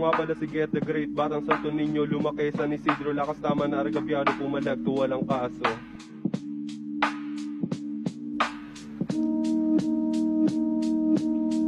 nga pala si Get the Great. Batang Santo Niño, lumaki San Isidro. Lakas tama na Argabyado, pumalag to walang kaso.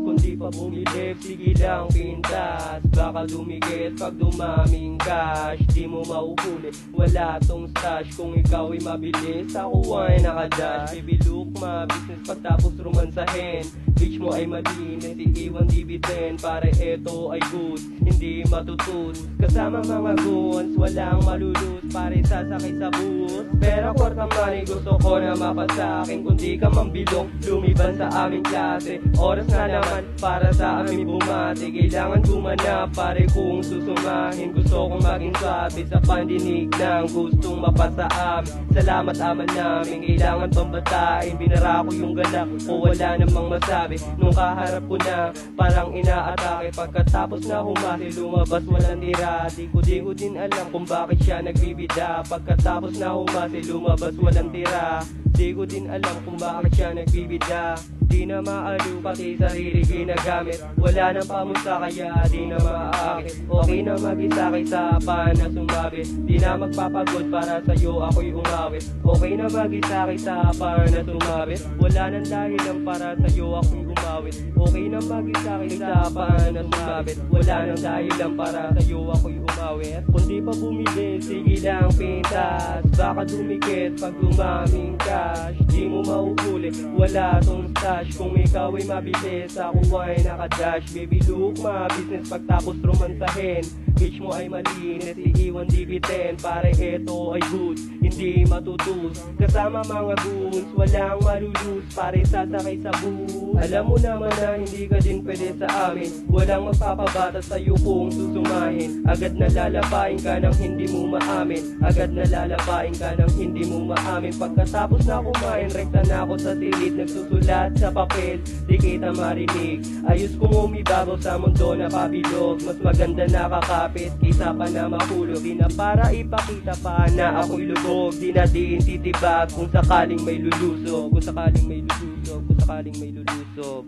Kung di pa bumilip, sige lang pintas. Baka dumikit pag dumaming cash. Di mo mauhuli, wala tong stash. Kung ikaw ay mabilis, ako ay nakadash. Bibiluk, business pagtapos romansahin. Bitch mo ay malinis, iiwan dividend. Pare eto ay good, hindi matutut. Kasama mga goons, walang malulus. Pare sasakay sa bus. Pero kwarta money, gusto ko na mapasakin. Kung di ka mambilong, lumiban sa aming klase. Oras na naman para sa amin bumati. Kailangan gumanap, pare kung susumahin. Gusto kong maging sabi sa pandinig ng gustong mapasa amin. Salamat aman namin, kailangan pambatain. Binara ko yung galak ko, wala namang masabi. Nung kaharap ko na, parang inaatake. Pagkatapos na humasi, lumabas walang tira. Di ko din alam kung bakit siya nagbibida. Pagkatapos na humasi, lumabas walang tira. Di ko din alam kung bakit siya nagbibida. Di na maaliw pati sarili ginagamit. Wala nang pamusta kaya di na maaakit. Okay na mag-isa kaysa pa na sumabit. Di na magpapagod para sa'yo ako'y umawit. Okay na mag-isa kaysa pa na sumabit. Wala nang dahilan para sa'yo ako'y umawit. Okay na mag-isa kaysa pa na sumabit. Wala nang dahilan para sa'yo ako'y umawit. Kung di pa bumili, sige lang pintas. Baka dumikit pag dumaming cash. Di mo mauhuli, wala tong stash. Kung ikaw ay mabilis, ako ay nakadash. Baby look, business pagtapos romansahin. Bitch mo ay malinis, iiwan dividend. Pare eto ay good, hindi matutus. Kasama mga goons, walang malulus. Pare sasakay sa bus. Alam mo naman na hindi ka din pwede sa amin. Walang magpapabata sa'yo kung susumahin. Agad na lalapain ka nang hindi mo maamin. Agad na lalapain ka nang hindi mo maamin. Pagkatapos na kumain, rekta na ako sa silid. Nagsusulat sa papel, di kita marinig. Ayos kong umibabaw sa mundo na pabilog. Mas maganda nakakapit, kisa pa na mahulog. Di na para ipakita pa na ako'y lubog. Di na din titibag kung sakaling may lulusog. Kung sakaling may lulusog, kung sakaling may lulusog.